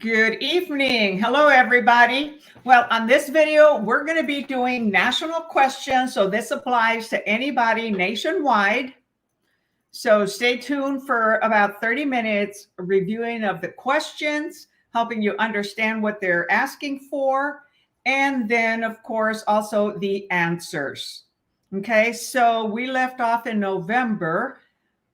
Good evening. Hello, everybody. Well, on this video, we're going to be doing national questions. So this applies to anybody nationwide. So stay tuned for about 30 minutes reviewing of the questions, helping you understand what they're asking for. And then, of course, also the answers. Okay, so we left off in November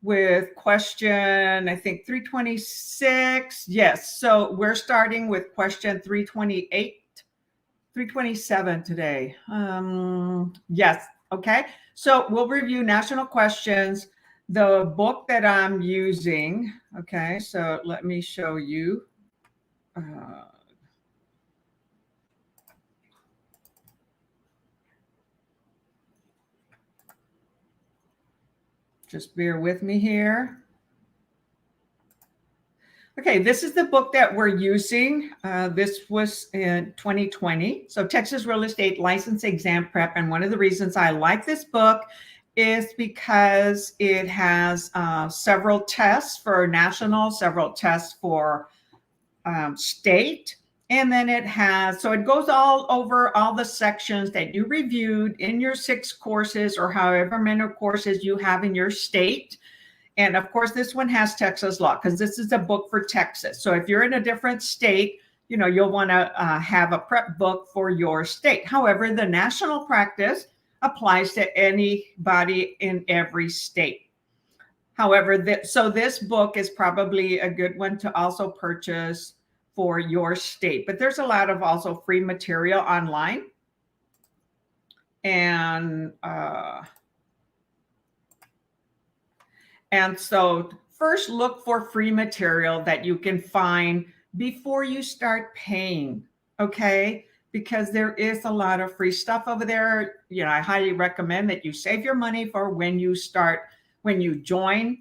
with question, I think 326. Yes. So we're starting with question 328, 327 today. Yes. Okay. So we'll review national questions. The book that I'm using. Okay. So let me show you. Just bear with me here. Okay, this is the book that we're using. This was in 2020. So Texas Real Estate License Exam Prep. And one of the reasons I like this book is because it has several tests for national, several tests for state. And then it has, so it goes all over all the sections that you reviewed in your 6 courses or however many courses you have in your state. And of course, this one has Texas law because this is a book for Texas. So if you're in a different state, you know, you'll want to have a prep book for your state. However, the national practice applies to anybody in every state. However, so this book is probably a good one to also purchase for your state. But there's a lot of also free material online. And so first look for free material that you can find before you start paying, okay? Because there is a lot of free stuff over there. You know, I highly recommend that you save your money for when you join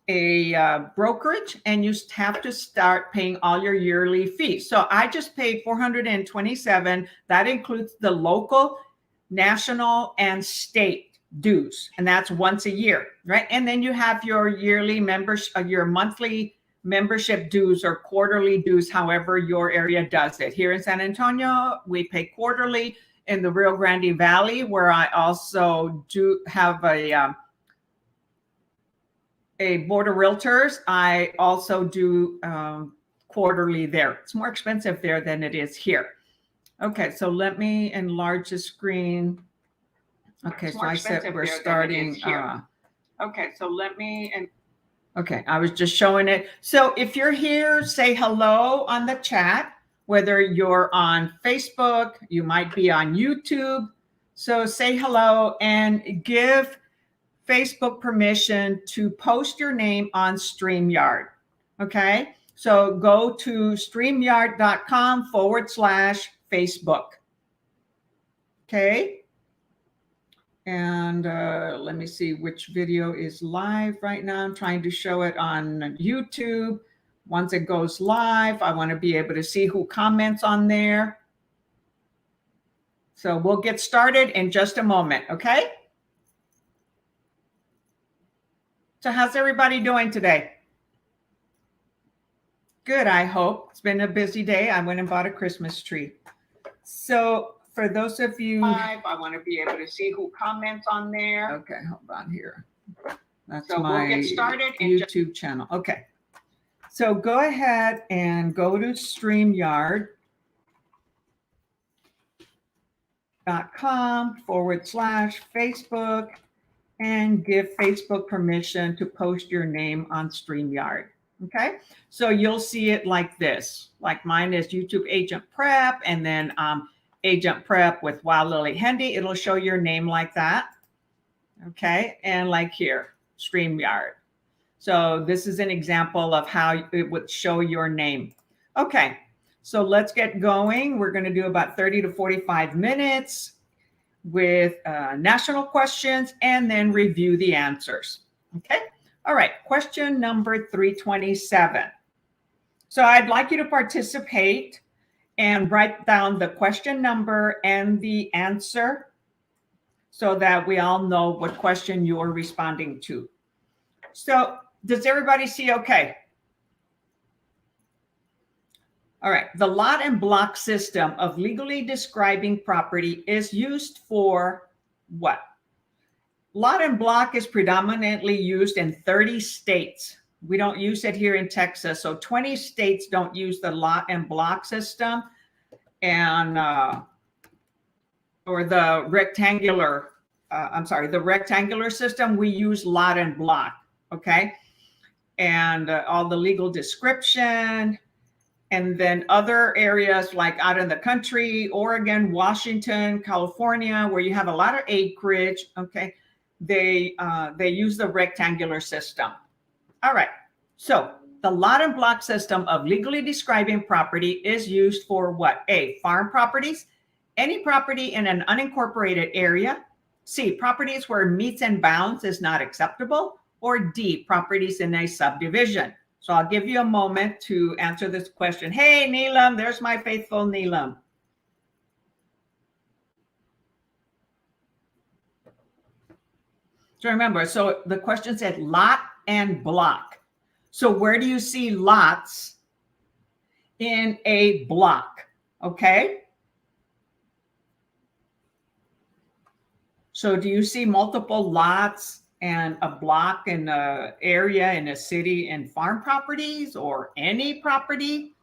a brokerage and you have to start paying all your yearly fees. So I just paid $427. That includes the local, national, and state dues, and that's once a year, right? And then you have your yearly membership, your monthly membership dues or quarterly dues, however your area does it. Here in San Antonio, we pay quarterly. In the Rio Grande Valley, where I also do have a board of realtors, I also do quarterly there. It's more expensive there than it is here. Okay, so let me enlarge the screen. Okay, so I said we're starting. Okay, so let me. Okay, I was just showing it. So if you're here, say hello on the chat, whether you're on Facebook, you might be on YouTube. So say hello and give Facebook permission to post your name on StreamYard. Okay, so go to StreamYard.com/Facebook. Okay. And let me see which video is live right now. I'm trying to show it on YouTube. Once it goes live, I want to be able to see who comments on there. So we'll get started in just a moment, okay? So how's everybody doing today? Good, I hope. It's been a busy day. I went and bought a Christmas tree. So for those of you, I want to be able to see who comments on there. Okay, hold on here. That's so my we'll get started YouTube channel. Okay, so go ahead and go to StreamYard.com/Facebook and give Facebook permission to post your name on StreamYard. Okay, so you'll see it like this. Like mine is YouTube AgentPrep, and then Agent Prep with Lillie Hendy. It'll show your name like that. Okay. And like here, StreamYard. So this is an example of how it would show your name. Okay. So let's get going. We're going to do about 30 to 45 minutes with national questions and then review the answers. Okay. All right. Question number 327. So I'd like you to participate and write down the question number and the answer so that we all know what question you're responding to. So does everybody see okay? All right. The lot and block system of legally describing property is used for what? Lot and block is predominantly used in 30 states. We don't use it here in Texas. So 20 states don't use the lot and block system, and or the rectangular, the rectangular system. We use lot and block. Okay. And all the legal description. And then other areas like out in the country, Oregon, Washington, California, where you have a lot of acreage, okay, they use the rectangular system. All right. So the lot and block system of legally describing property is used for what? A, farm properties, any property in an unincorporated area. C, properties where meets and bounds is not acceptable. Or D, properties in a subdivision. So I'll give you a moment to answer this question. Hey, Neelam, there's my faithful Neelam. So remember, so the question said lot and block. So where do you see lots in a block? Okay. So do you see multiple lots and a block in an area in a city and farm properties, or any property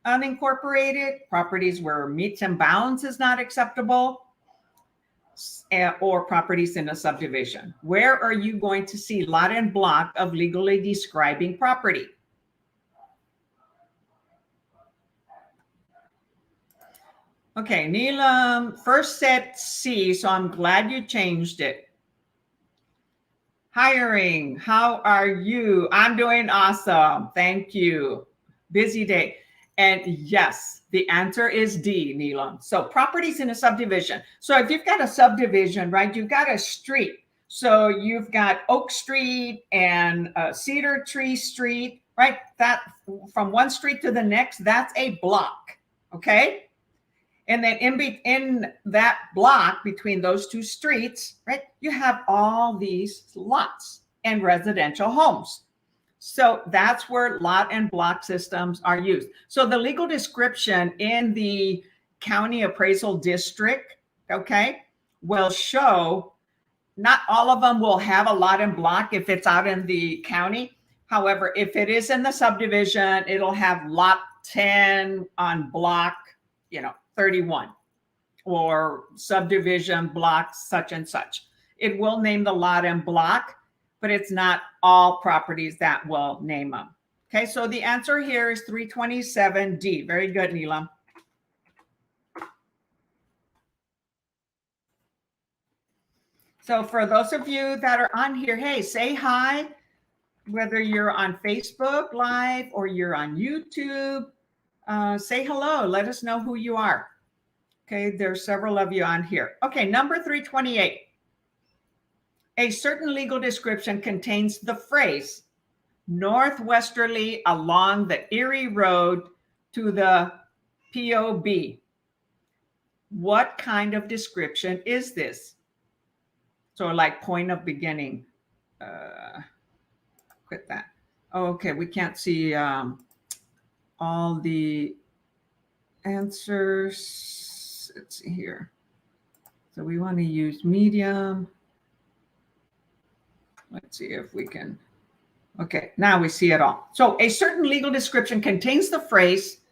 unincorporated, properties where meets and bounds is not acceptable, or properties in a subdivision? Where are you going to see lot and block of legally describing property? Okay, Neelam first said C, so I'm glad you changed it. Hiring, how are you? I'm doing awesome. Thank you. Busy day. And yes, the answer is D, Neelam. So properties in a subdivision. So if you've got a subdivision, right, you've got a street. So you've got Oak Street and Cedar Tree Street, right? That from one street to the next, that's a block. Okay. And then in that block between those two streets, right, you have all these lots and residential homes. So that's where lot and block systems are used. So the legal description in the county appraisal district, okay, will show, not all of them will have a lot and block if it's out in the county. However, if it is in the subdivision, it'll have lot 10 on block, 31, or subdivision block such and such. It will name the lot and block, but it's not all properties that will name them. Okay, so the answer here is 327D. Very good, Neelam. So for those of you that are on here, hey, say hi, whether you're on Facebook Live or you're on YouTube. Say hello. Let us know who you are. Okay, there's several of you on here. Okay, number 328. A certain legal description contains the phrase northwesterly along the Erie Road to the POB. What kind of description is this? So like point of beginning. Quit that. Okay, we can't see all the answers. Let's see here. So we want to use medium. Let's see if we can. Okay, now we see it all. So a certain legal description contains the phrase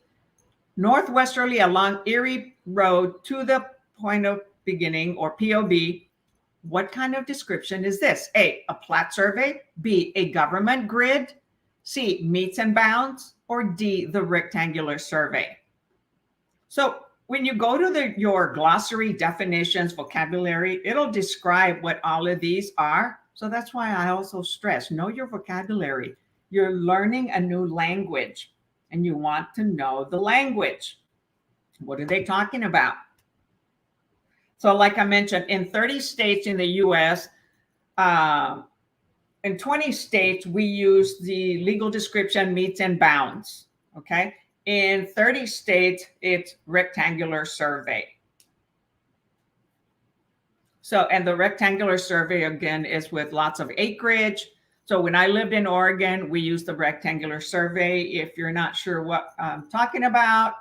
northwesterly along Erie Road to the point of beginning, or POB. What kind of description is this? A plat survey, B, a government grid, C, meets and bounds, or D, the rectangular survey. So when you go to your glossary, definitions, vocabulary, it'll describe what all of these are. So that's why I also stress, know your vocabulary. You're learning a new language and you want to know the language. What are they talking about? So like I mentioned, in 30 states in the US, in 20 states, we use the legal description meets and bounds, okay? In 30 states, it's rectangular survey. So, and the rectangular survey, again, is with lots of acreage. So when I lived in Oregon, we used the rectangular survey. If you're not sure what I'm talking about,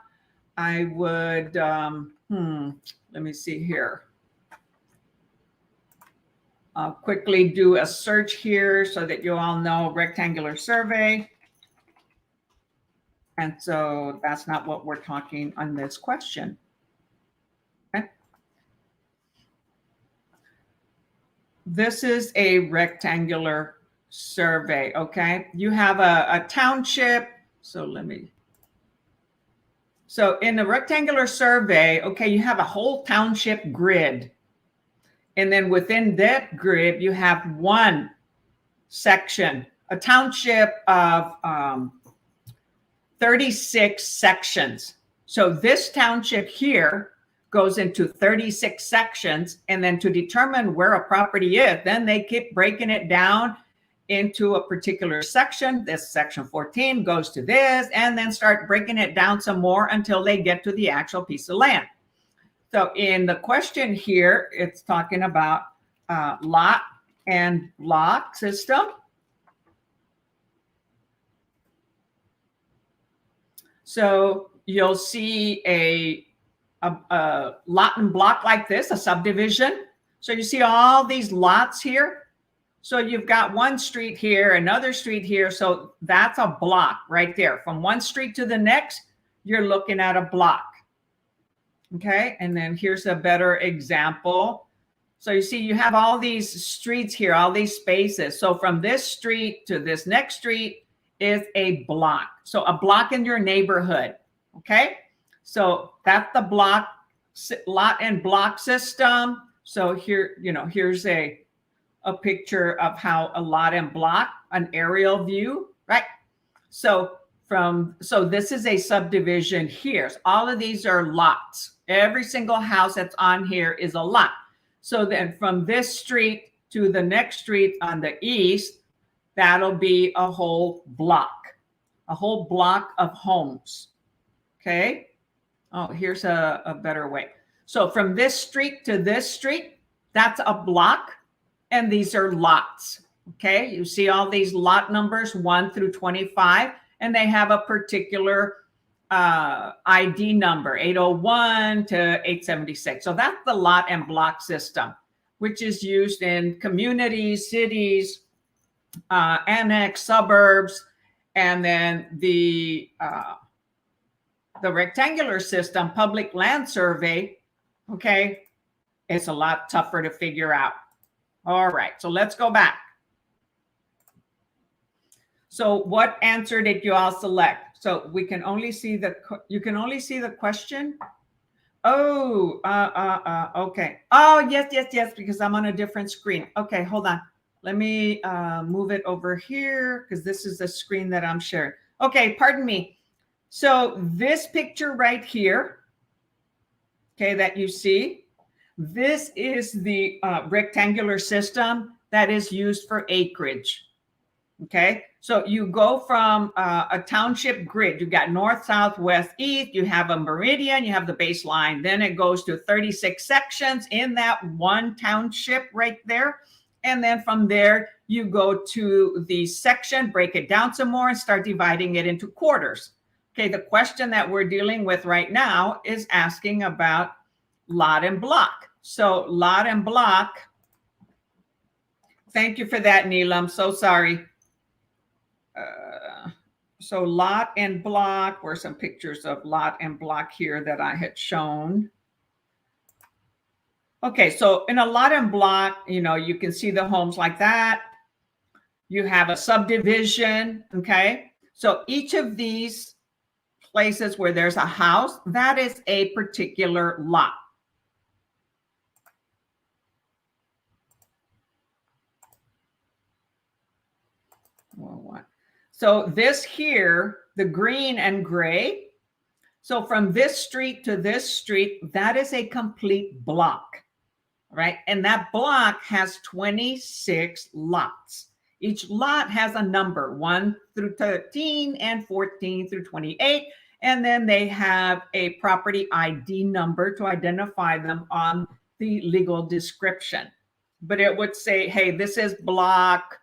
I would, let me see here. I'll quickly do a search here so that you all know rectangular survey. And so that's not what we're talking on this question. Okay. This is a rectangular survey. Okay. You have a township. So in the rectangular survey, okay, you have a whole township grid. And then within that grid, you have one section, a township of 36 sections. So this township here goes into 36 sections. And then to determine where a property is, then they keep breaking it down into a particular section. This section 14 goes to this, and then start breaking it down some more until they get to the actual piece of land. So in the question here, it's talking about lot and block system. So you'll see a lot and block like this, a subdivision. So you see all these lots here. So you've got one street here, another street here. So that's a block right there. From one street to the next, you're looking at a block. Okay, and then here's a better example. So you see, you have all these streets here, all these spaces. So from this street to this next street is a block. So a block in your neighborhood. Okay, so that's the block, lot and block system. So here, here's a picture of how a lot and block, an aerial view, right? So this is a subdivision here. So all of these are lots. Every single house that's on here is a lot. So then from this street to the next street on the east, that'll be a whole block of homes. Okay. Oh, here's a better way. So from this street to this street, that's a block, and these are lots. Okay. You see all these lot numbers 1 through 25. And they have a particular ID number, 801 to 876. So that's the lot and block system, which is used in communities, cities, annex, suburbs, and then the rectangular system, public land survey, okay, it's a lot tougher to figure out. All right, so let's go back. So what answer did you all select? So you can only see the question. Oh, okay. Oh, yes, because I'm on a different screen. Okay, hold on. Let me move it over here because this is the screen that I'm sharing. Okay, pardon me. So this picture right here, okay, that you see, this is the rectangular system that is used for acreage. Okay, so you go from a township grid. You got north, south, west, east. You have a meridian. You have the baseline. Then it goes to 36 sections in that one township right there. And then from there, you go to the section, break it down some more, and start dividing it into quarters. Okay, the question that we're dealing with right now is asking about lot and block. So lot and block. Thank you for that, Neela. I'm so sorry. So lot and block, were some pictures of lot and block here that I had shown. Okay, so in a lot and block, you can see the homes like that. You have a subdivision, okay? So each of these places where there's a house, that is a particular lot. Well, what? So this here, the green and gray. So from this street to this street, that is a complete block, right? And that block has 26 lots. Each lot has a number, 1 through 13 and 14 through 28. And then they have a property ID number to identify them on the legal description. But it would say, hey, this is block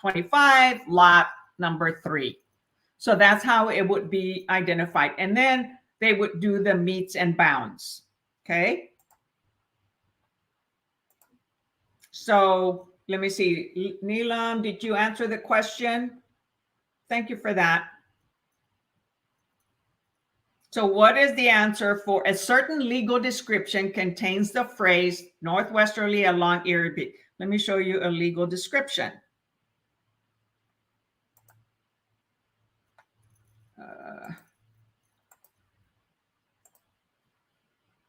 25, lot number 3. So that's how it would be identified. And then they would do the meets and bounds. Okay. So let me see. Neelam, did you answer the question? Thank you for that. So what is the answer for a certain legal description contains the phrase northwesterly along Erie? Let me show you a legal description.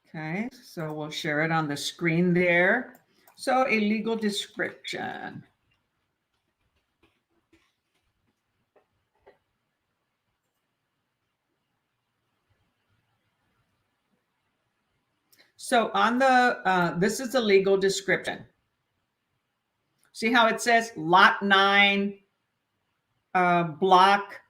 Okay, so we'll share it on the screen there. So a legal description. So on the, this is a legal description. See how it says lot 9, block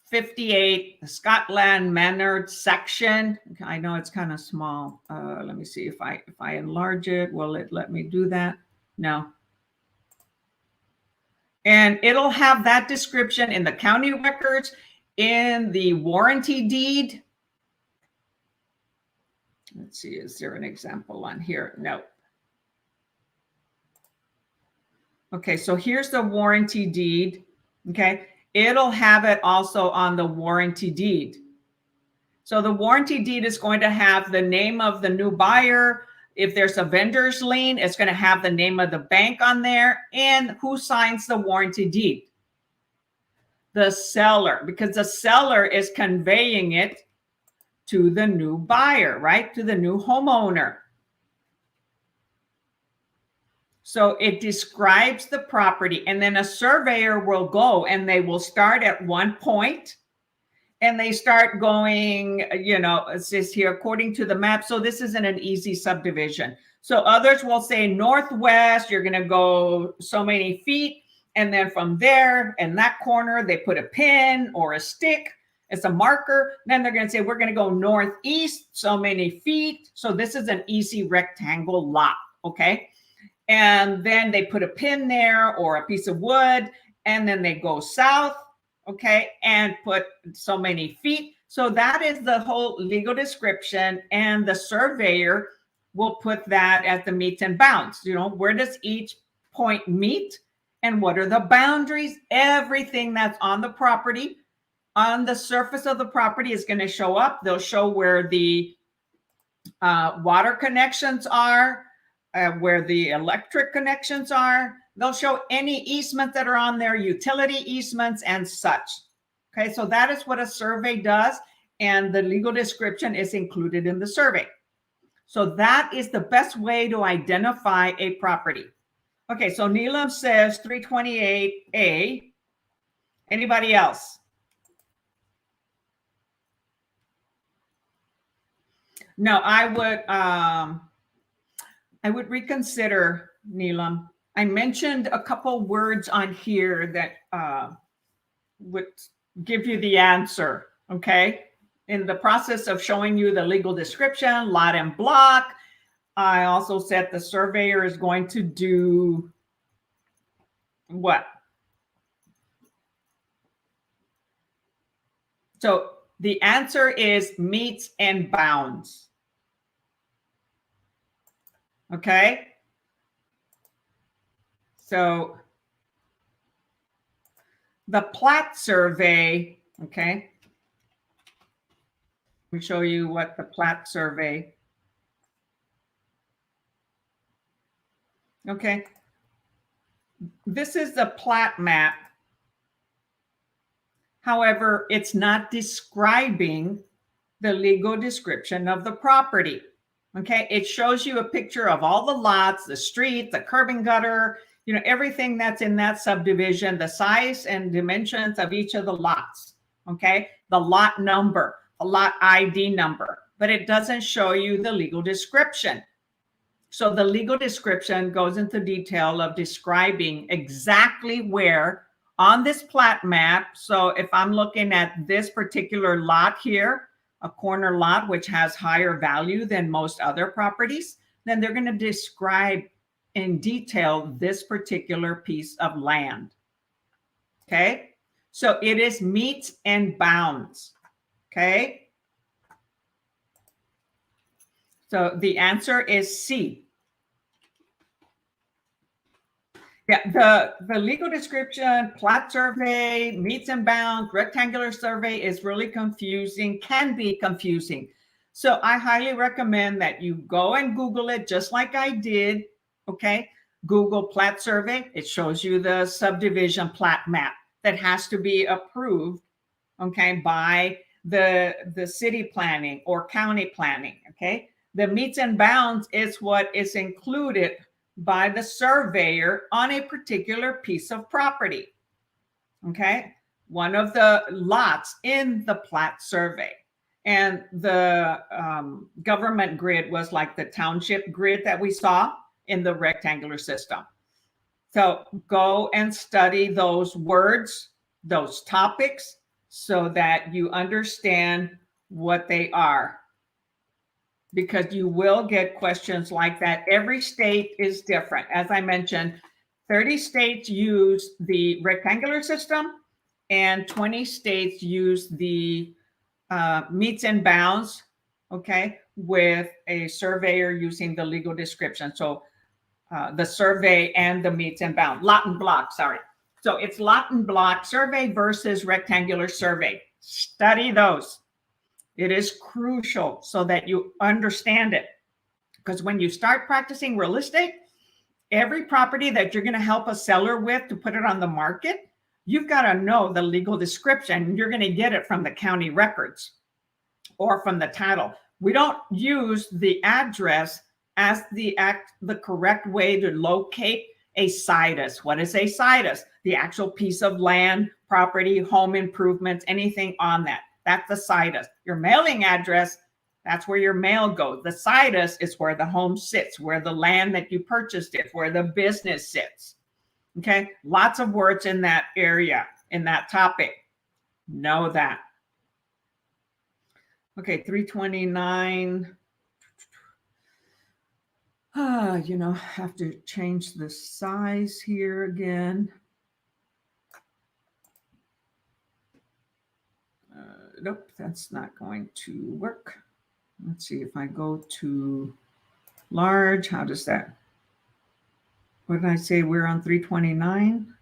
58, Scotland Manor section. I know it's kind of small. Let me see if I enlarge it, will it let me do that? No. And it'll have that description in the county records, in the warranty deed. Let's see, is there an example on here? No. Okay, so here's the warranty deed. Okay, it'll have it also on the warranty deed. So the warranty deed is going to have the name of the new buyer. If there's a vendor's lien, it's going to have the name of the bank on there and who signs the warranty deed. The seller, because the seller is conveying it to the new buyer, right? To the new homeowner. So it describes the property, and then a surveyor will go and they will start at one point and they start going, it says here, according to the map. So this isn't an easy subdivision. So others will say northwest, you're going to go so many feet. And then from there, in that corner, they put a pin or a stick. It's a marker. Then they're going to say, we're going to go northeast, so many feet. So this is an easy rectangle lot. Okay. And then they put a pin there or a piece of wood, and then they go south, okay, and put so many feet. So that is the whole legal description, and the surveyor will put that at the meets and bounds. Where does each point meet, and what are the boundaries? Everything that's on the property, on the surface of the property is going to show up. They'll show where the water connections are, where the electric connections are. They'll show any easements that are on there, utility easements and such. Okay, so that is what a survey does, and the legal description is included in the survey. So that is the best way to identify a property. Okay, so Neelam says 328A. Anybody else? No, I would reconsider, Neelam. I mentioned a couple words on here that would give you the answer, okay? In the process of showing you the legal description, lot and block, I also said the surveyor is going to do what? So the answer is meets and bounds. Okay. So the plat survey, okay. Let me show you what the plat survey. Okay. This is the plat map. However, it's not describing the legal description of the property. Okay, it shows you a picture of all the lots, the street, the curb and gutter, everything that's in that subdivision, the size and dimensions of each of the lots. Okay, the lot number, the lot ID number, but it doesn't show you the legal description. So the legal description goes into detail of describing exactly where on this plat map. So if I'm looking at this particular lot here, a corner lot, which has higher value than most other properties, then they're going to describe in detail this particular piece of land. Okay. So it is meets and bounds. Okay. So the answer is C. Yeah, the legal description, plat survey, meets and bounds, rectangular survey is really confusing, can be confusing. So I highly recommend that you go and Google it just like I did. Okay. Google plat survey. It shows you the subdivision plat map that has to be approved, okay, by the city planning or county planning. Okay. The meets and bounds is what is included by the surveyor on a particular piece of property. Okay. One of the lots in the plat survey. And the government grid was like the township grid that we saw in the rectangular system. So go and study those words, those topics, so that you understand what they are. Because you will get questions like that. Every state is different. As I mentioned, 30 states use the rectangular system and 20 states use the meets and bounds, okay, with a surveyor using the legal description. So the survey and the meets and bounds, lot and block, sorry. So it's lot and block survey versus rectangular survey. Study those. It is crucial so that you understand it. Because when you start practicing real estate, every property that you're going to help a seller with to put it on the market, you've got to know the legal description. You're going to get it from the county records or from the title. We don't use the address as the correct way to locate a situs. What is a situs? The actual piece of land, property, home improvements, anything on that. That's the situs. Your mailing address, that's where your mail goes. The situs is where the home sits, where the land that you purchased is, where the business sits. Okay, lots of words in that area, in that topic. Know that. Okay, 329. Have to change the size here again. Nope, that's not going to work. Let's see if I go to large. How does that? What did I say? We're on 329.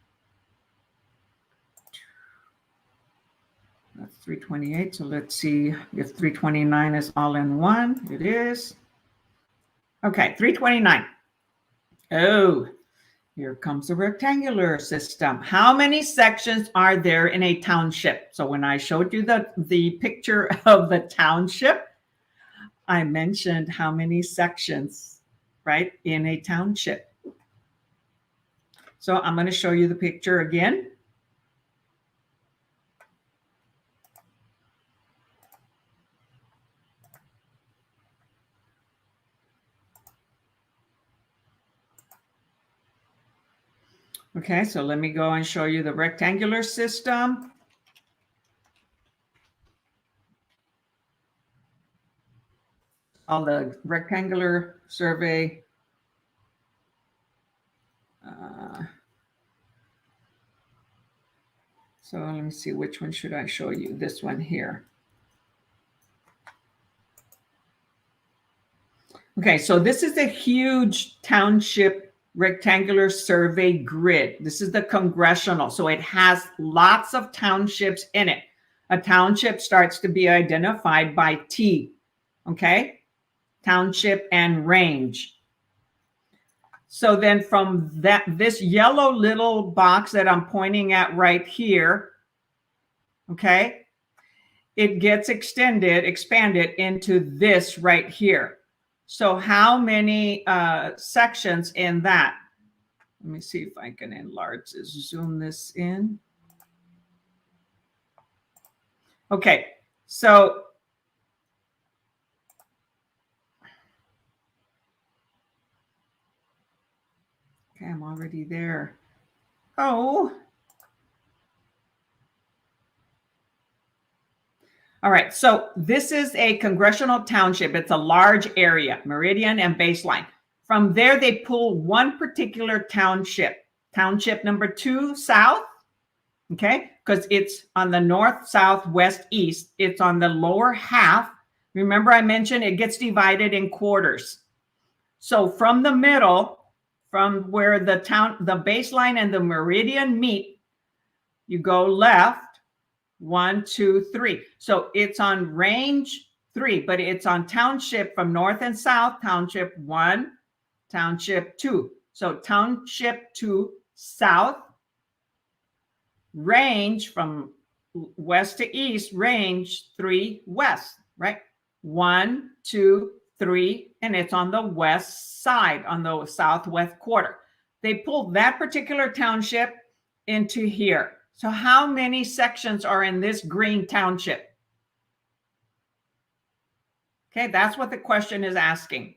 That's 328. So let's see if 329 is all in one. It is. Okay, 329. Oh, here comes the rectangular system. How many sections are there in a township? So when I showed you the picture of the township, I mentioned how many sections, right, in a township. So I'm going to show you the picture again. Okay, so let me go and show you the rectangular system. All the rectangular survey. So let me see, which one should I show you? This one here. Okay, so this is a huge township rectangular survey grid. This is the congressional. So it has lots of townships in it. A township starts to be identified by T, okay? Township and range. So then from this yellow little box that I'm pointing at right here, okay, it gets expanded into this right here. So how many sections in that? Let me see if I can enlarge this, zoom this in. Okay, so okay, I'm already there. Oh. All right, so this is a congressional township. It's a large area, meridian and baseline. From there, they pull one particular township. Township number 2 south, Okay, because it's on the north, south, west, east. It's on the lower half. Remember I mentioned it gets divided in quarters. So from the middle, from where the baseline and the meridian meet, you go left, 1, 2, 3. So it's on range 3, but it's on township from north and south, township 1, township 2. So township 2 south, range from west to east, range 3 west, right? 1, 2, 3, and it's on the west side, on the southwest quarter. They pulled that particular township into here. So how many sections are in this green township? Okay, that's what the question is asking.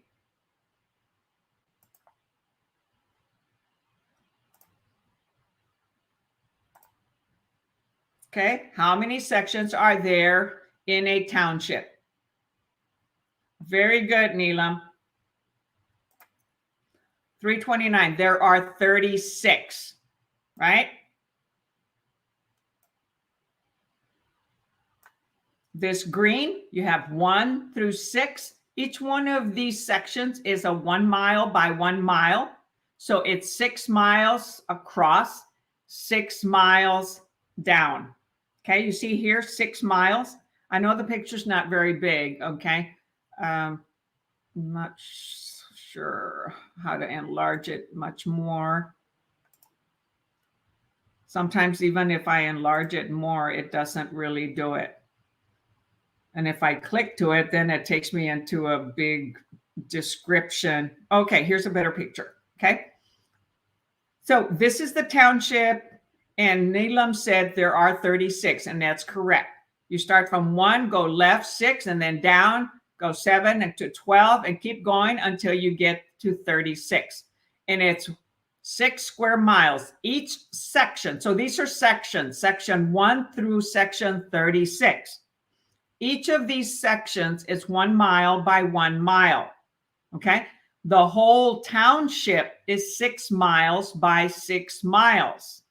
Okay, how many sections are there in a township? Very good, Neelam. 329. There are 36, right? This green, you have 1 through 6. Each one of these sections is a 1 mile by 1 mile. So it's 6 miles across, 6 miles down. Okay, you see here 6 miles. I know the picture's not very big. Okay, I'm not sure how to enlarge it much more. Sometimes even if I enlarge it more, it doesn't really do it. And if I click to it, then it takes me into a big description. Okay, here's a better picture. Okay, so this is the township, and Neelam said there are 36, and that's correct. You start from 1, go left 6, and then down, go 7 and to 12, and keep going until you get to 36. And it's 6 square miles each section. So these are sections, section 1 through section 36. Each of these sections is 1 mile by 1 mile. Okay. The whole township is 6 miles by 6 miles.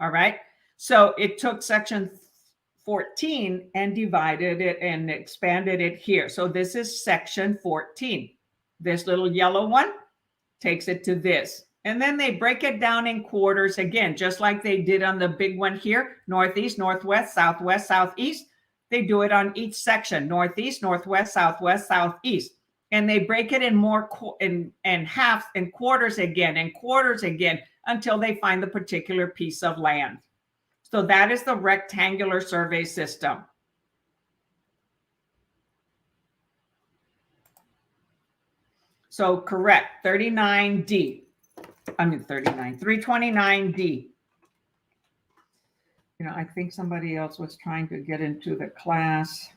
All right. So it took section 14 and divided it and expanded it here. So this is section 14. This little yellow one takes it to this. And then they break it down in quarters again, just like they did on the big one here, northeast, northwest, southwest, southeast. They do it on each section, northeast, northwest, southwest, southeast. And they break it in more in halves and quarters again until they find the particular piece of land. So that is the rectangular survey system. So correct, 39D. I mean 329D. You know, I think somebody else was trying to get into the class.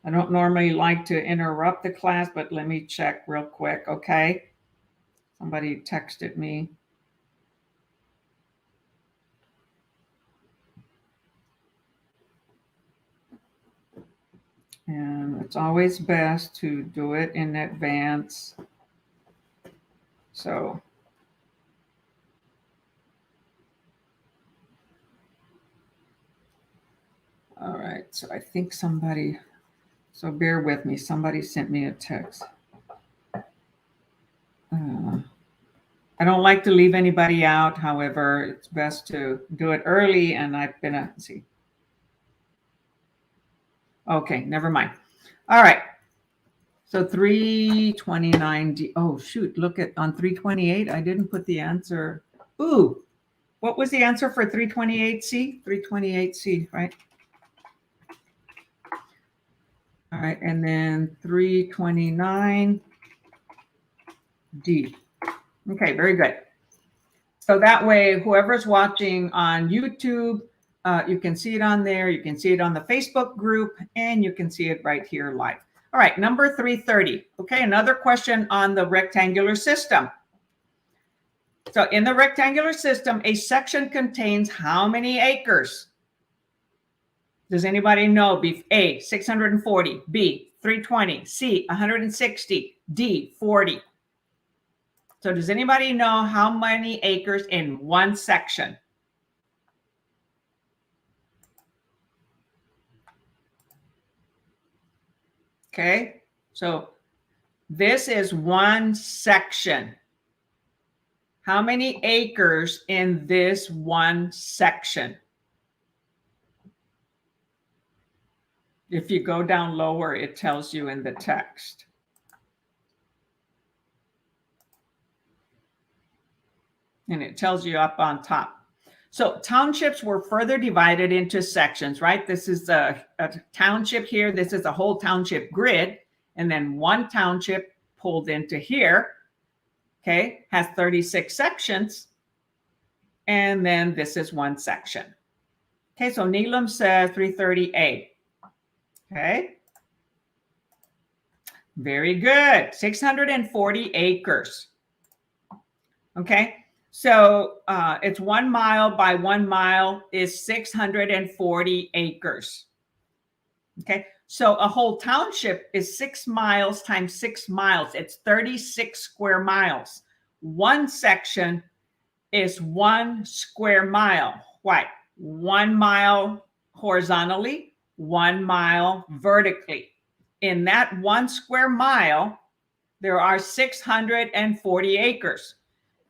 I don't normally like to interrupt the class, but let me check real quick, okay? Somebody texted me. And it's always best to do it in advance. So all right, so I think somebody, so bear with me, somebody sent me a text. I don't like to leave anybody out. However, it's best to do it early, and I've been let's see. Okay, never mind. All right. So 329D. Oh, shoot. Look at on 328. I didn't put the answer. Ooh, what was the answer for 328C? 328C, right? All right. And then 329D. Okay, very good. So that way, whoever's watching on YouTube, you can see it on there. You can see it on the Facebook group, and you can see it right here live. All right, number 330. Okay, another question on the rectangular system. So in the rectangular system, a section contains how many acres? Does anybody know? A, 640, B, 320, C, 160, D, 40. So does anybody know how many acres in one section? Okay, so this is one section. How many acres in this one section? If you go down lower, it tells you in the text. And it tells you up on top. So townships were further divided into sections, right? This is a township here. This is a whole township grid. And then one township pulled into here, okay, has 36 sections. And then this is one section. Okay, so Neelam says 330A. Okay. Very good. 640 acres. Okay. So it's 1 mile by 1 mile is 640 acres. Okay. So a whole township is 6 miles times 6 miles. It's 36 square miles. One section is 1 square mile. Why? 1 mile horizontally, 1 mile vertically. In that 1 square mile, there are 640 acres.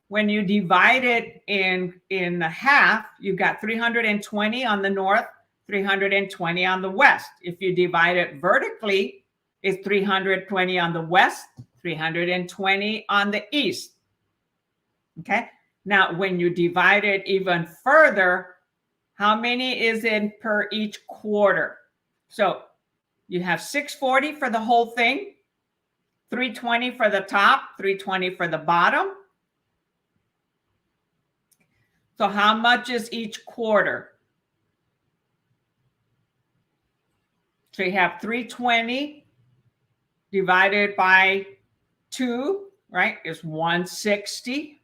When you divide it in half, you've got 320 on the north, 320 on the west. If you divide it vertically, it's 320 on the west, 320 on the east. Okay. Now, when you divide it even further, how many is in per each quarter? So you have 640 for the whole thing, 320 for the top, 320 for the bottom. So how much is each quarter? So you have 320 divided by 2, right, is 160.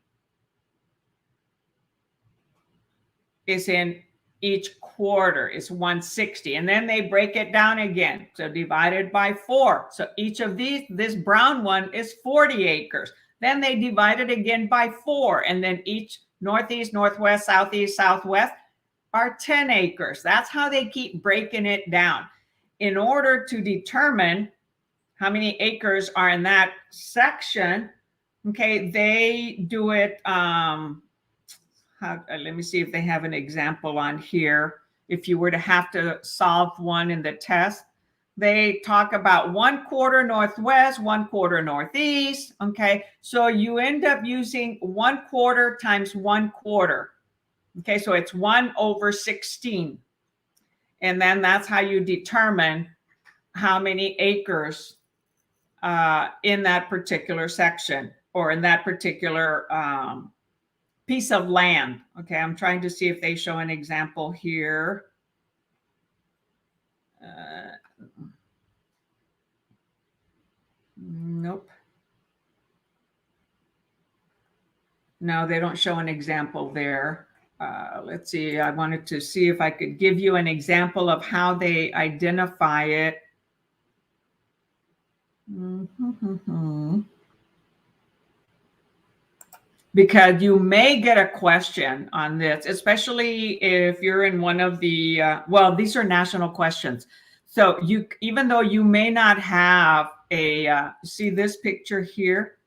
Is in each quarter is 160. And then they break it down again. So divided by 4. So each of these, this brown one is 40 acres. Then they divide it again by 4. And then each northeast, northwest, southeast, southwest are 10 acres. That's how they keep breaking it down. In order to determine how many acres are in that section, okay, they do it, let me see if they have an example on here. If you were to have to solve one in the test, they talk about 1 quarter northwest, 1 quarter northeast. Okay, so you end up using 1 quarter times 1 quarter. Okay, so it's 1/16. And then that's how you determine how many acres in that particular section or in that particular piece of land. Okay, I'm trying to see if they show an example here. Nope. No, they don't show an example there. Let's see. I wanted to see if I could give you an example of how they identify it. Because you may get a question on this, especially if you're in one of the, well, these are national questions. So you, even though you may not have a, see this picture here?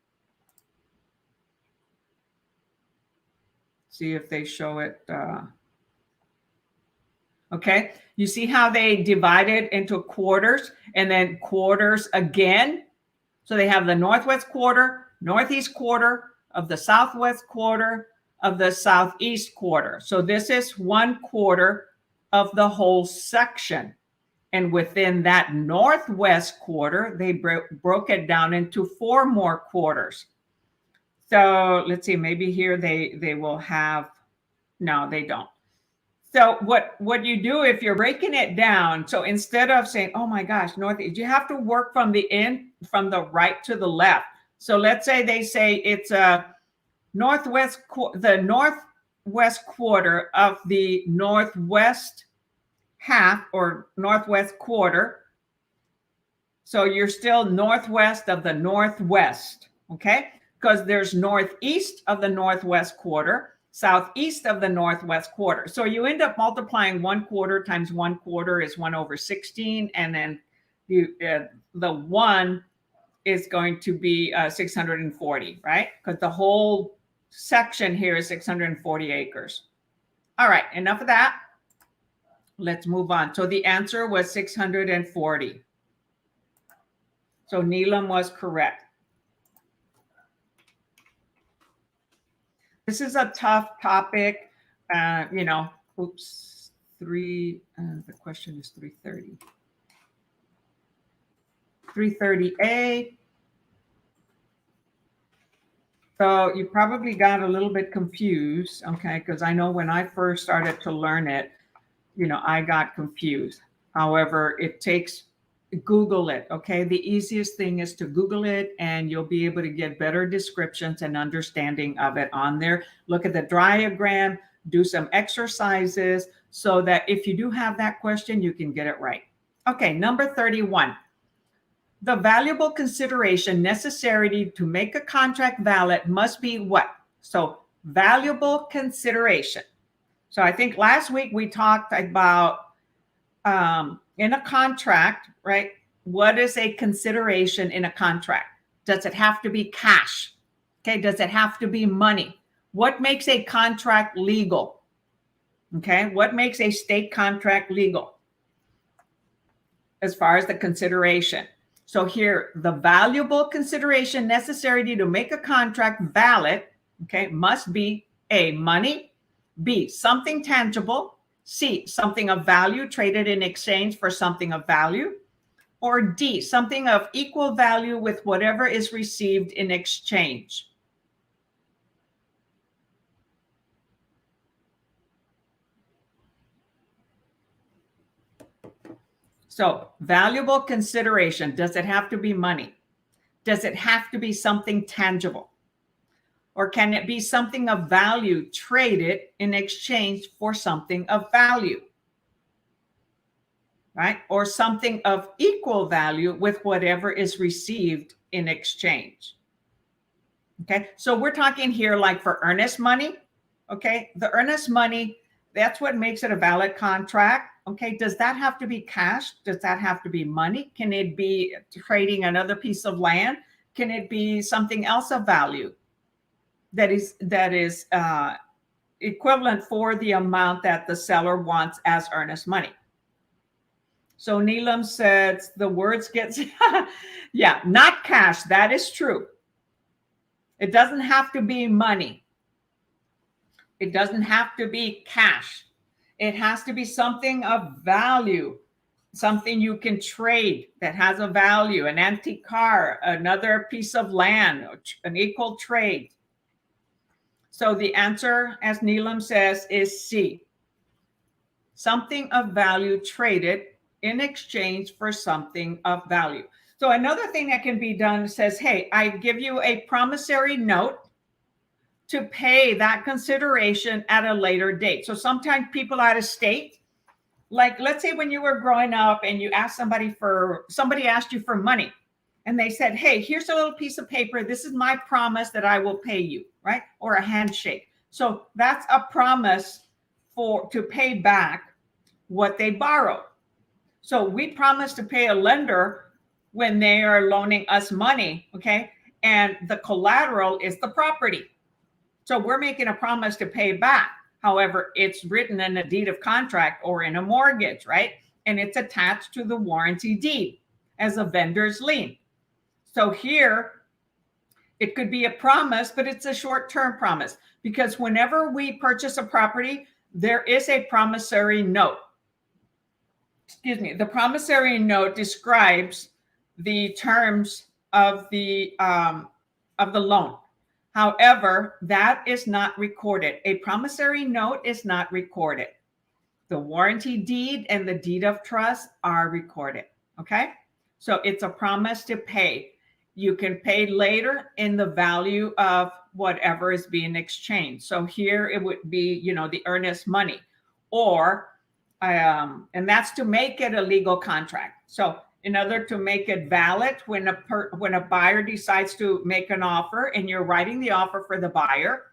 See if they show it. Okay, you see how they divide it into quarters and then quarters again? So they have the northwest quarter, northeast quarter, of the southwest quarter, of the southeast quarter. So this is 1 quarter of the whole section. And within that northwest quarter, they broke it down into 4 more quarters. So let's see, maybe here they will have, no, they don't. So what you do if you're breaking it down, so instead of saying, oh my gosh, northeast, you have to work from the from the right to the left. So let's say they say it's a the northwest quarter of the northwest half or northwest quarter. So you're still northwest of the northwest, okay? Because there's northeast of the northwest quarter, southeast of the northwest quarter. So you end up multiplying 1 quarter times 1 quarter is 1/16, and then the one is going to be 640, right? Because the whole section here is 640 acres. All right, enough of that. Let's move on. So the answer was 640. So Neelam was correct. This is a tough topic. Oops, the question is 330. 330A. So you probably got a little bit confused, okay? Because I know when I first started to learn it, I got confused. However, Google it, okay? The easiest thing is to Google it, and you'll be able to get better descriptions and understanding of it on there. Look at the diagram, do some exercises so that if you do have that question, you can get it right. Okay, number 31. The valuable consideration necessary to make a contract valid must be what? So valuable consideration. So I think last week we talked about in a contract, right? What is a consideration in a contract? Does it have to be cash? Okay, does it have to be money? What makes a contract legal? Okay, what makes a state contract legal as far as the consideration? So here, the valuable consideration necessary to make a contract valid, okay, must be A, money, B, something tangible, C, something of value traded in exchange for something of value, or D, something of equal value with whatever is received in exchange. So valuable consideration, does it have to be money? Does it have to be something tangible? Or can it be something of value traded in exchange for something of value? Right? Or something of equal value with whatever is received in exchange. Okay, so we're talking here like for earnest money. Okay, the earnest money, that's what makes it a valid contract. Okay, does that have to be cash? Does that have to be money? Can it be trading another piece of land? Can it be something else of value that is equivalent for the amount that the seller wants as earnest money? So Neelam says the words get, yeah, not cash. That is true. It doesn't have to be money. It doesn't have to be cash. It has to be something of value, something you can trade that has a value, an antique car, another piece of land, an equal trade. So the answer, as Neelam says, is C. Something of value traded in exchange for something of value. So another thing that can be done says, hey, I give you a promissory note to pay that consideration at a later date. So sometimes people out of state, like let's say when you were growing up and you asked somebody asked you for money and they said, hey, here's a little piece of paper. This is my promise that I will pay you, right? Or a handshake. So that's a promise to pay back what they borrowed. So we promise to pay a lender when they are loaning us money, okay? And the collateral is the property. So we're making a promise to pay back. However, it's written in a deed of contract or in a mortgage, right? And it's attached to the warranty deed as a vendor's lien. So here, it could be a promise, but it's a short-term promise because whenever we purchase a property, there is a promissory note. Excuse me. The promissory note describes the terms of the loan. However, that is not recorded. A promissory note is not recorded. The warranty deed and the deed of trust are recorded. Okay. So it's a promise to pay. You can pay later in the value of whatever is being exchanged. So here it would be, the earnest money or, and that's to make it a legal contract. So in order to make it valid, when a buyer decides to make an offer and you're writing the offer for the buyer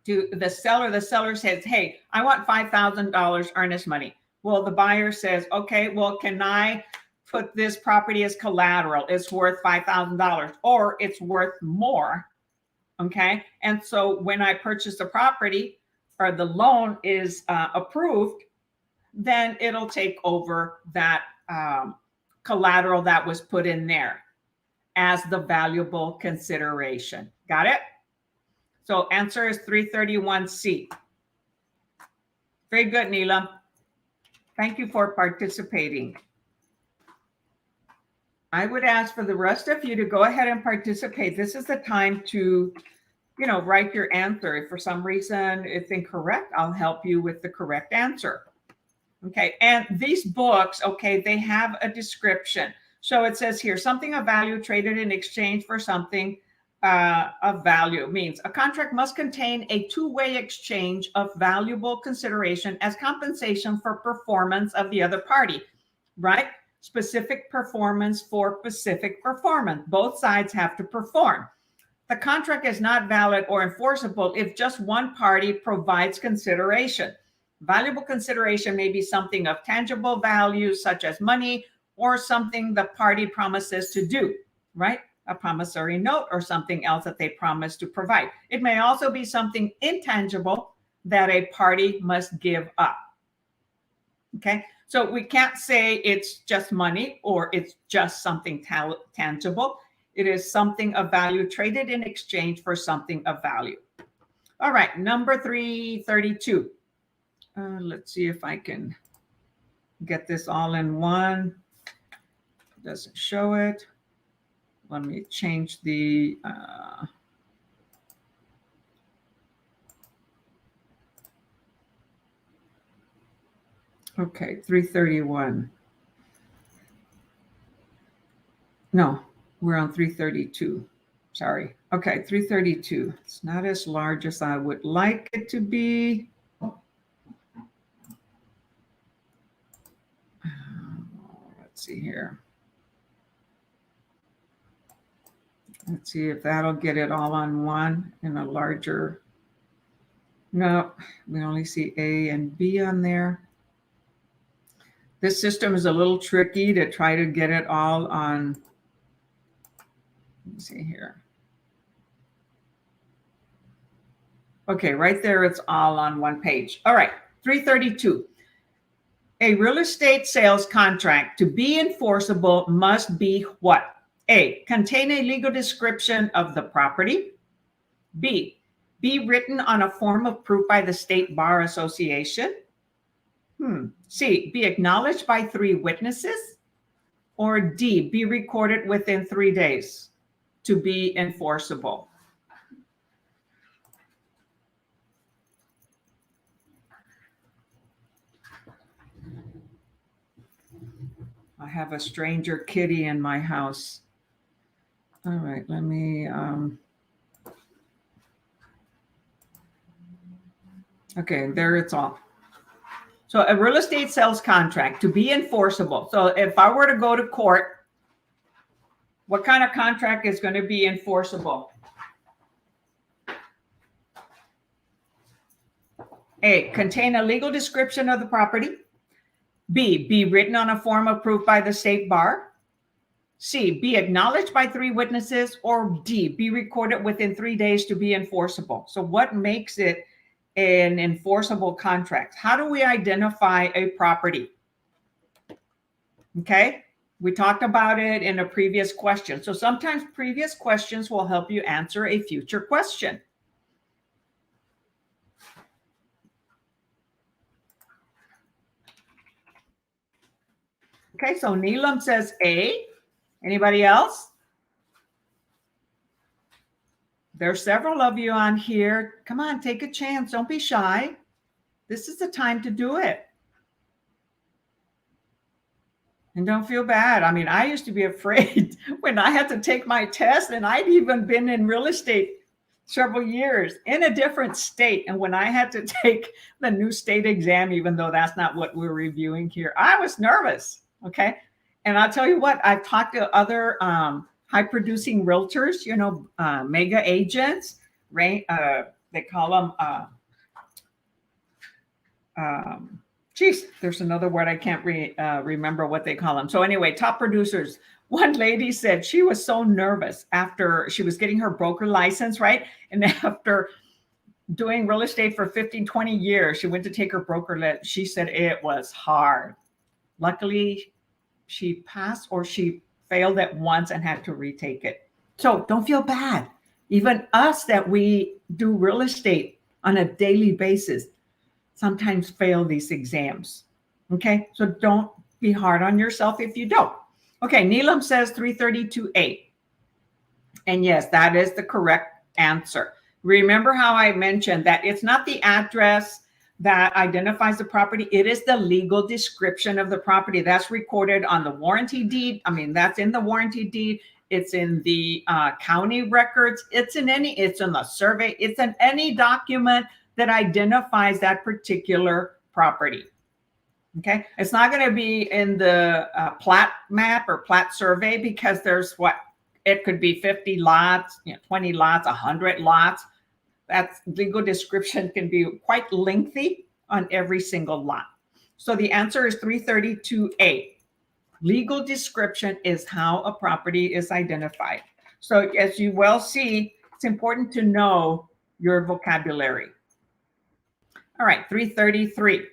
to the seller says, hey, I want $5,000 earnest money. Well, the buyer says, okay, well, can I put this property as collateral. It's worth $5,000 or it's worth more. Okay. And so when I purchase the property or the loan is approved, then it'll take over that collateral that was put in there as the valuable consideration. Got it? So answer is 331C. Very good, Neela. Thank you for participating. I would ask for the rest of you to go ahead and participate. This is the time to, write your answer. If for some reason it's incorrect, I'll help you with the correct answer. Okay. And these books, okay, they have a description. So it says here, something of value traded in exchange for something of value means a contract must contain a two-way exchange of valuable consideration as compensation for performance of the other party, right? Specific performance for specific performance. Both sides have to perform. The contract is not valid or enforceable if just one party provides consideration. Valuable consideration may be something of tangible value, such as money, or something the party promises to do, right? A promissory note or something else that they promise to provide. It may also be something intangible that a party must give up. Okay, so we can't say it's just money or it's just something tangible. It is something of value traded in exchange for something of value. All right, number 332. Let's see if I can get this all in one. Doesn't show it. Let me change the okay, 331. No, we're on 332. Sorry. Okay, 332. It's not as large as I would like it to be. Let's see here. Let's see if that'll get it all on one in a larger. No, we only see A and B on there. This system is a little tricky to try to get it all on. Let me see here. Okay, right there, it's all on one page. All right, 332. A real estate sales contract to be enforceable must be what? A, contain a legal description of the property. B, be written on a form of proof by the State Bar Association. C, be acknowledged by 3 witnesses. Or D, be recorded within 3 days to be enforceable. I have a stranger kitty in my house. All right, let me, okay, there it's all. So a real estate sales contract to be enforceable. So if I were to go to court, what kind of contract is going to be enforceable? A, contain a legal description of the property. B, be written on a form of proof by the State Bar. C, be acknowledged by 3 witnesses. Or D, be recorded within 3 days to be enforceable. So what makes it an enforceable contract? How do we identify a property? Okay, we talked about it in a previous question. So sometimes previous questions will help you answer a future question. Okay, so Neelam says A. Anybody else? There's several of you on here. Come on, take a chance. Don't be shy. This is the time to do it. And don't feel bad. I mean, I used to be afraid when I had to take my test, and I'd even been in real estate several years in a different state. And when I had to take the new state exam, even though that's not what we're reviewing here, I was nervous. Okay. And I'll tell you what, I've talked to other high producing realtors, mega agents, they call them Geez, there's another word I can't remember what they call them. So anyway, top producers. One lady said she was so nervous after she was getting her broker license, right? And after doing real estate for 15, 20 years, she went to take her broker. She said it was hard. Luckily, she passed, or she failed it once and had to retake it. So don't feel bad. Even us that we do real estate on a daily basis sometimes fail these exams. Okay, so don't be hard on yourself if you don't. Okay, Neelam says 332A. And yes, that is the correct answer. Remember how I mentioned that it's not the address that identifies the property. It is the legal description of the property that's recorded on the warranty deed. I mean, that's in the warranty deed. It's in the county records. It's in the survey. It's in any document that identifies that particular property. Okay. It's not going to be in the plat map or plat survey, because there's it could be 50 lots, 20 lots, 100 lots. That legal description can be quite lengthy on every single lot. So the answer is 332A. Legal description is how a property is identified. So as you well see, it's important to know your vocabulary. All right, 333.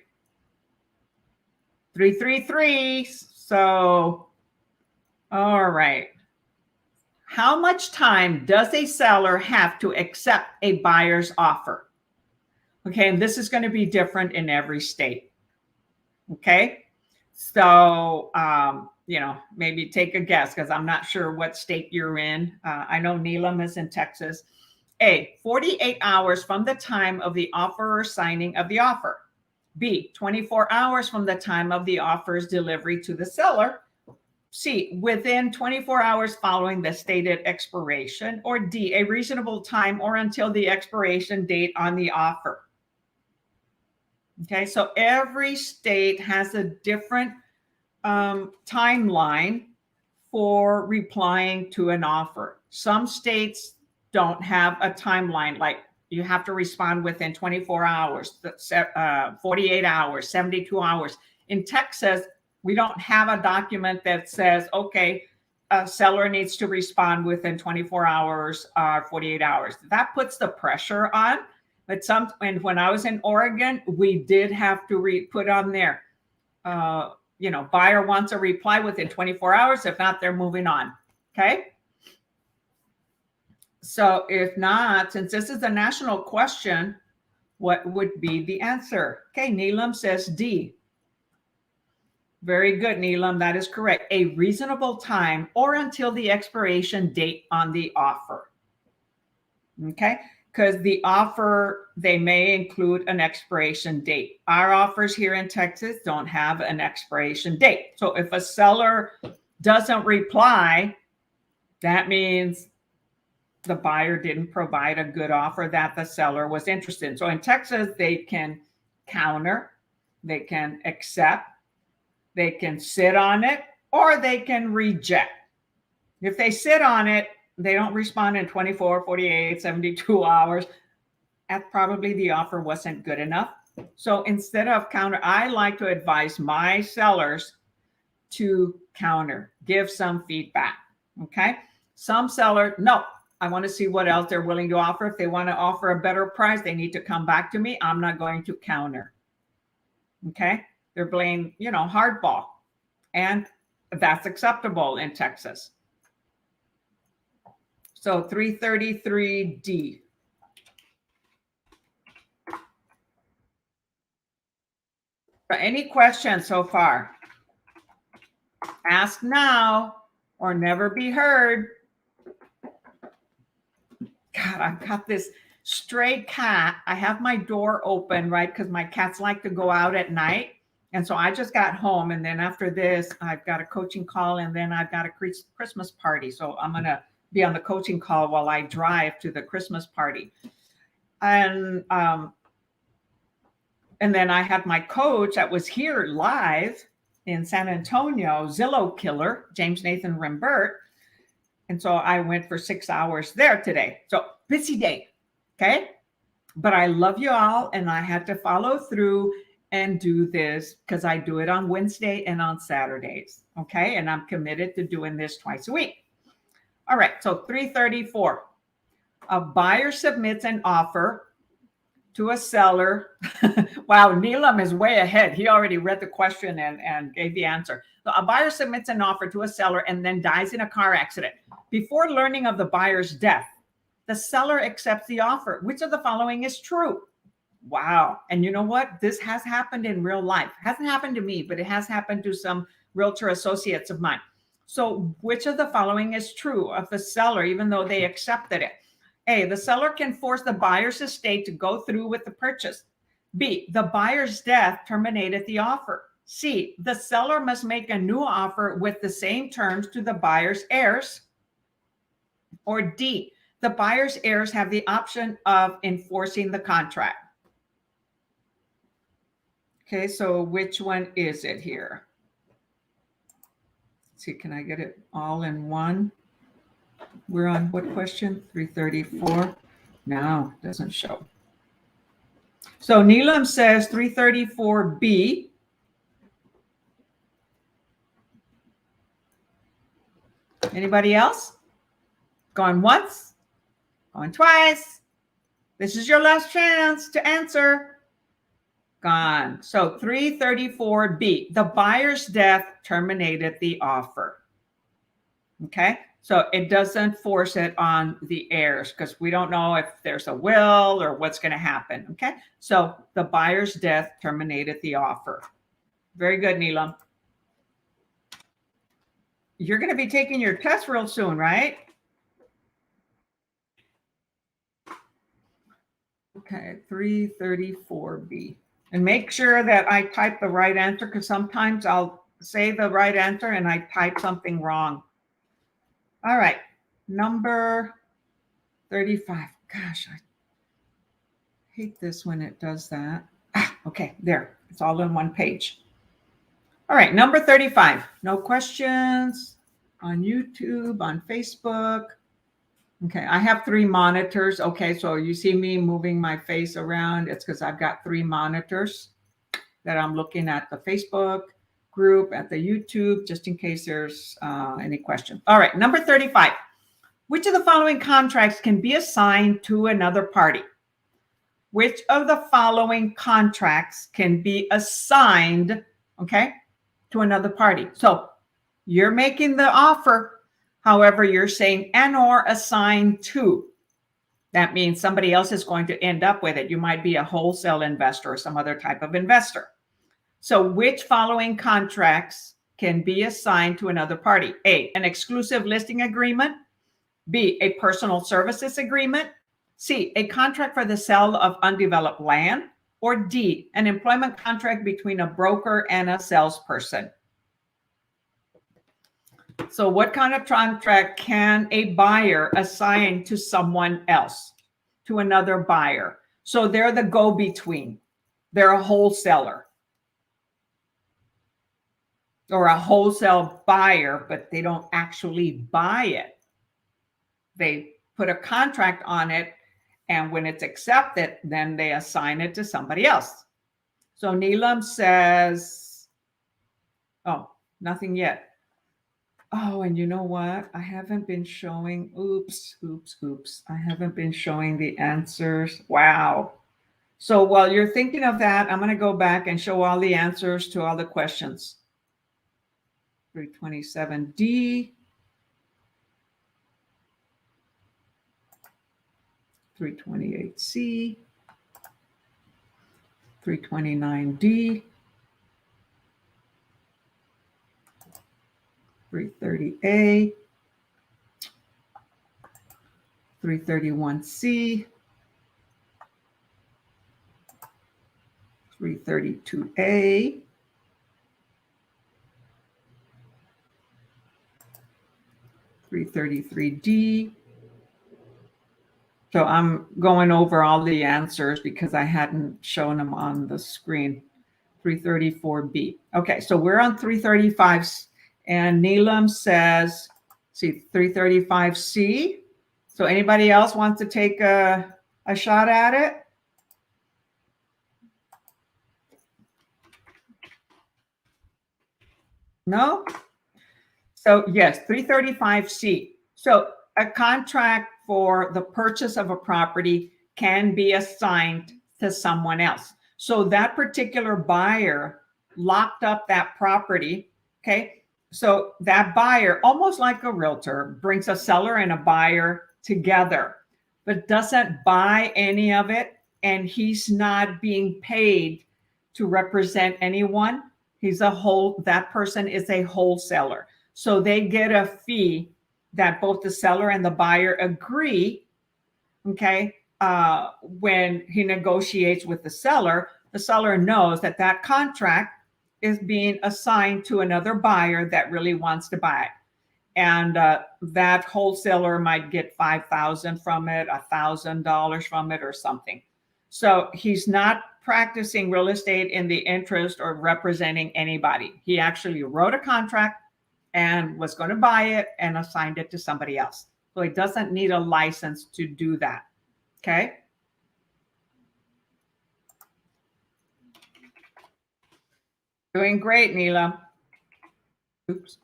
333. So, all right. How much time does a seller have to accept a buyer's offer? Okay, and this is going to be different in every state. Okay, so, maybe take a guess, because I'm not sure what state you're in. I know Neelam is in Texas. A, 48 hours from the time of the offeror signing of the offer. B, 24 hours from the time of the offer's delivery to the seller. C, within 24 hours following the stated expiration. Or D, a reasonable time or until the expiration date on the offer. Okay, so every state has a different timeline for replying to an offer. Some states don't have a timeline, like you have to respond within 24 hours, 48 hours, 72 hours. In Texas, we don't have a document that says, okay, a seller needs to respond within 24 hours or 48 hours. That puts the pressure on. But and when I was in Oregon, we did have to put on there, buyer wants a reply within 24 hours. If not, they're moving on. Okay. So if not, since this is a national question, what would be the answer? Okay, Neelam says D. Very good, Neelam. That is correct. A reasonable time or until the expiration date on the offer. Okay, because the offer, they may include an expiration date. Our offers here in Texas don't have an expiration date. So if a seller doesn't reply, that means the buyer didn't provide a good offer that the seller was interested in. So in Texas, they can counter, they can accept, they can sit on it, or they can reject. If they sit on it, they don't respond in 24, 48, 72 hours. That's probably the offer wasn't good enough. So instead of counter, I like to advise my sellers to counter, give some feedback. Okay. Some seller, no, I want to see what else they're willing to offer. If they want to offer a better price, they need to come back to me. I'm not going to counter. Okay. They're playing, hardball. And that's acceptable in Texas. So 333D. Any questions so far? Ask now or never be heard. God, I've got this stray cat. I have my door open, right? Because my cats like to go out at night. And so I just got home. And then after this, I've got a coaching call. And then I've got a Christmas party. So I'm going to be on the coaching call while I drive to the Christmas party. And then I had my coach that was here live in San Antonio, Zillow killer, James Nathan Rimbert. And so I went for 6 hours there today. So busy day. Okay. But I love you all. And I had to follow through. and do this because I do it on Wednesday and on Saturdays. Okay. And I'm committed to doing this twice a week. All right. So 334, a buyer submits an offer to a seller. Wow, Neelam is way ahead. He already read the question and gave the answer. So a buyer submits an offer to a seller and then dies in a car accident. Before learning of the buyer's death, the seller accepts the offer. Which of the following is true? Wow. And you know what? This has happened in real life. It hasn't happened to me, but it has happened to some realtor associates of mine. So which of the following is true of the seller, even though they accepted it? A, the seller can force the buyer's estate to go through with the purchase. B, the buyer's death terminated the offer. C, the seller must make a new offer with the same terms to the buyer's heirs. Or D, the buyer's heirs have the option of enforcing the contract. Okay, so which one is it here? Let's see, can I get it all in one? We're on what question? 334. No, doesn't show. So Neelam says 334B. Anybody else? Going once? Going twice? This is your last chance to answer. Gone. So 334B, the buyer's death terminated the offer. Okay, so it doesn't force it on the heirs because we don't know if there's a will or what's going to happen. Okay, so the buyer's death terminated the offer. Very good, Neelam. You're going to be taking your test real soon, right? Okay, 334B. And make sure that I type the right answer because sometimes I'll say the right answer and I type something wrong. All right, number 35. Gosh, I hate this when it does that. Okay, there. It's all in one page. All right, number 35. No questions on YouTube, on Facebook. Okay, I have 3 monitors. Okay, so you see me moving my face around. It's because I've got 3 monitors that I'm looking at the Facebook group, at the YouTube, just in case there's any question. All right, number 35. Which of the following contracts can be assigned to another party? Which of the following contracts can be assigned, okay, to another party? So you're making the offer. However, you're saying and or assigned to. That means somebody else is going to end up with it. You might be a wholesale investor or some other type of investor. So which following contracts can be assigned to another party? A, an exclusive listing agreement. B, a personal services agreement. C, a contract for the sale of undeveloped land. Or D, an employment contract between a broker and a salesperson. So what kind of contract can a buyer assign to someone else, to another buyer? So they're the go-between. They're a wholesaler or a wholesale buyer, but they don't actually buy it. They put a contract on it, and when it's accepted, then they assign it to somebody else. So Neelam says, oh, nothing yet. Oh, and you know what? I haven't been showing, oops. I haven't been showing the answers. Wow. So while you're thinking of that, I'm going to go back and show all the answers to all the questions. 327D. 328C. 329D. 330A, 331C, 332A, 333D. So I'm going over all the answers because I hadn't shown them on the screen. 334B. Okay, so we're on 335. And Neelam says, see, 335C. So anybody else wants to take a shot at it? No? So yes, 335C. So a contract for the purchase of a property can be assigned to someone else. So that particular buyer locked up that property, okay? So that buyer, almost like a realtor, brings a seller and a buyer together, but doesn't buy any of it, and he's not being paid to represent anyone. That person is a wholesaler. So they get a fee that both the seller and the buyer agree, okay? When he negotiates with the seller knows that that contract is being assigned to another buyer that really wants to buy it. And that wholesaler might get $5,000 from it, $1,000 from it, or something. So he's not practicing real estate in the interest or representing anybody. He actually wrote a contract and was going to buy it and assigned it to somebody else. So he doesn't need a license to do that. Okay. Doing great, Neela. Oops.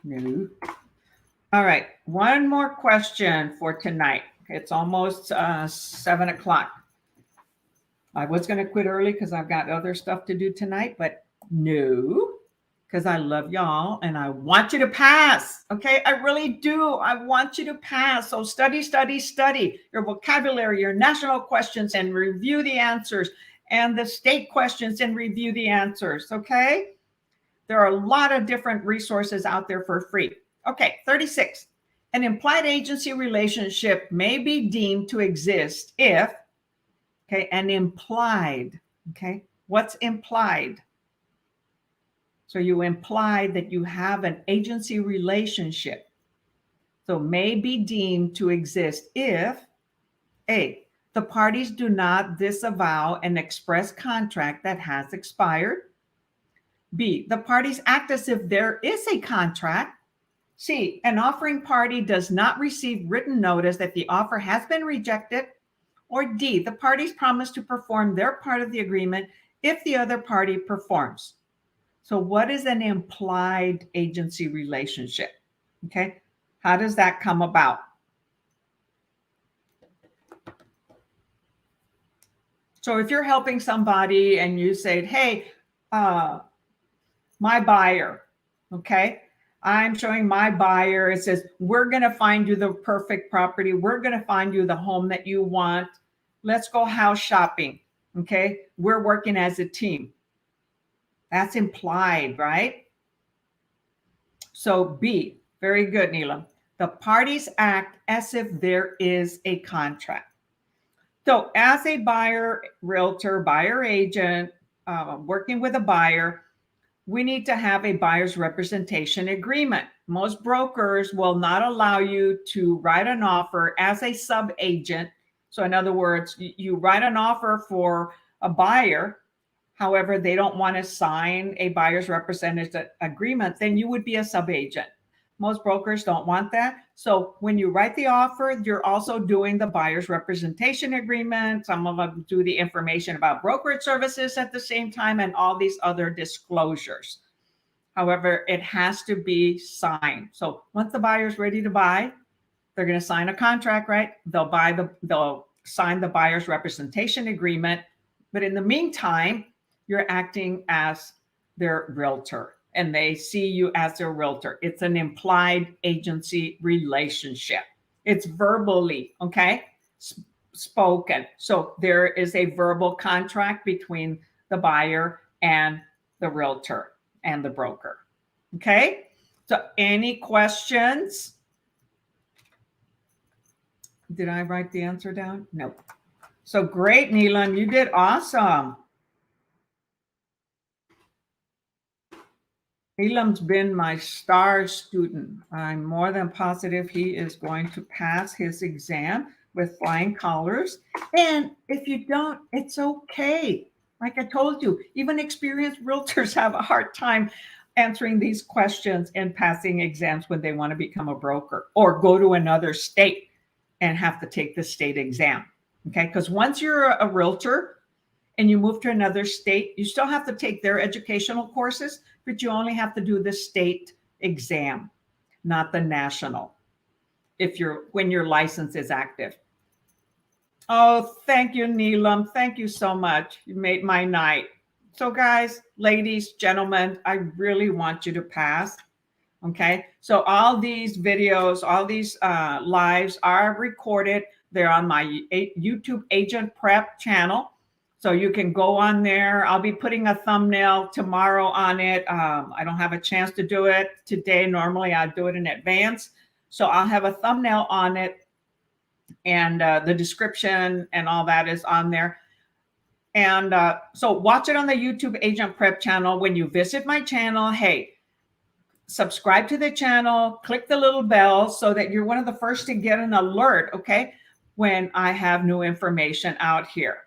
No. All right. One more question for tonight. It's almost 7 o'clock. I was going to quit early because I've got other stuff to do tonight, but no, because I love y'all and I want you to pass. Okay. I really do. I want you to pass. So study, study, study your vocabulary, your national questions, and review the answers, and the state questions and review the answers. Okay. There are a lot of different resources out there for free. Okay. 36. An implied agency relationship may be deemed to exist if, okay, an implied, okay, what's implied? So you imply that you have an agency relationship. So may be deemed to exist if A, the parties do not disavow an express contract that has expired. B, the parties act as if there is a contract. C, an offering party does not receive written notice that the offer has been rejected. Or D, the parties promise to perform their part of the agreement if the other party performs. So what is an implied agency relationship? Okay. How does that come about? So if you're helping somebody and you say, hey, my buyer, okay, I'm showing my buyer, it says, we're going to find you the perfect property. We're going to find you the home that you want. Let's go house shopping. Okay. We're working as a team. That's implied, right? So B, very good, Neela. The parties act as if there is a contract. So as a buyer, realtor, buyer agent, working with a buyer, we need to have a buyer's representation agreement. Most brokers will not allow you to write an offer as a sub-agent. So in other words, you write an offer for a buyer. However, they don't want to sign a buyer's representative agreement, then you would be a sub-agent. Most brokers don't want that. So when you write the offer, you're also doing the buyer's representation agreement. Some of them do the information about brokerage services at the same time and all these other disclosures. However, it has to be signed. So once the buyer's ready to buy, they're going to sign a contract, right? They'll sign the buyer's representation agreement. But in the meantime, you're acting as their realtor and they see you as their realtor. It's an implied agency relationship. It's verbally, okay, spoken. So there is a verbal contract between the buyer and the realtor and the broker. Okay. So any questions? Did I write the answer down? No. So great, Neelam. You did awesome. Elam's been my star student. I'm more than positive he is going to pass his exam with flying colors. And if you don't, it's okay. Like I told you, even experienced realtors have a hard time answering these questions and passing exams when they want to become a broker or go to another state and have to take the state exam. Okay, because once you're a realtor, and you move to another state, you still have to take their educational courses, but you only have to do the state exam, not the national, when your license is active. Oh, thank you, Neelam. Thank you so much. You made my night. So guys, ladies, gentlemen, I really want you to pass. Okay. So all these videos, all these lives are recorded. They're on my YouTube AgentPrep channel. So you can go on there. I'll be putting a thumbnail tomorrow on it. I don't have a chance to do it today. Normally I do it in advance. So I'll have a thumbnail on it, and the description and all that is on there. And so watch it on the YouTube AgentPrep channel. When you visit my channel, hey, subscribe to the channel, click the little bell so that you're one of the first to get an alert, okay, when I have new information out here.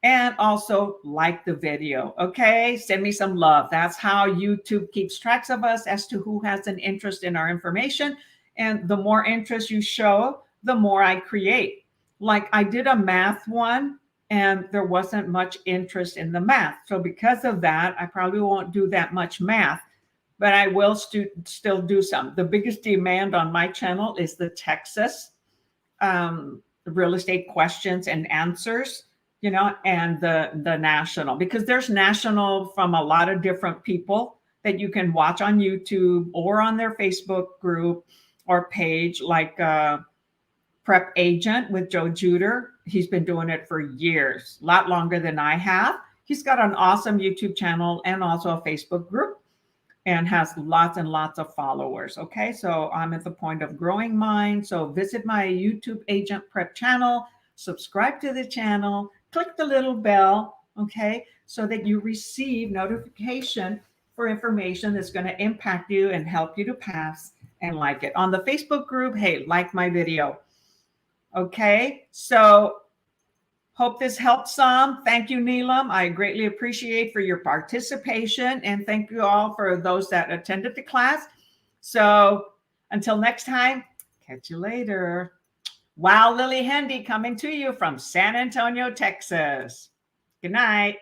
And also like the video, okay? Send me some love. That's how YouTube keeps tracks of us as to who has an interest in our information. And the more interest you show, the more I create. Like I did a math one, and there wasn't much interest in the math. So because of that, I probably won't do that much math, but I will still do some. The biggest demand on my channel is the Texas real estate questions and answers, you know, and the national, because there's national from a lot of different people that you can watch on YouTube or on their Facebook group or page, like Prep Agent with Joe Juder. He's been doing it for years, a lot longer than I have. He's got an awesome YouTube channel and also a Facebook group, and has lots and lots of followers. Okay, so I'm at the point of growing mine. So visit my YouTube AgentPrep channel, subscribe to the channel, click the little bell, okay, so that you receive notification for information that's going to impact you and help you to pass, and like it. On the Facebook group, hey, like my video. Okay, so hope this helped some. Thank you, Neelam. I greatly appreciate for your participation, and thank you all for those that attended the class. So until next time, catch you later. Wow, Lillie Hendy coming to you from San Antonio, Texas. Good night.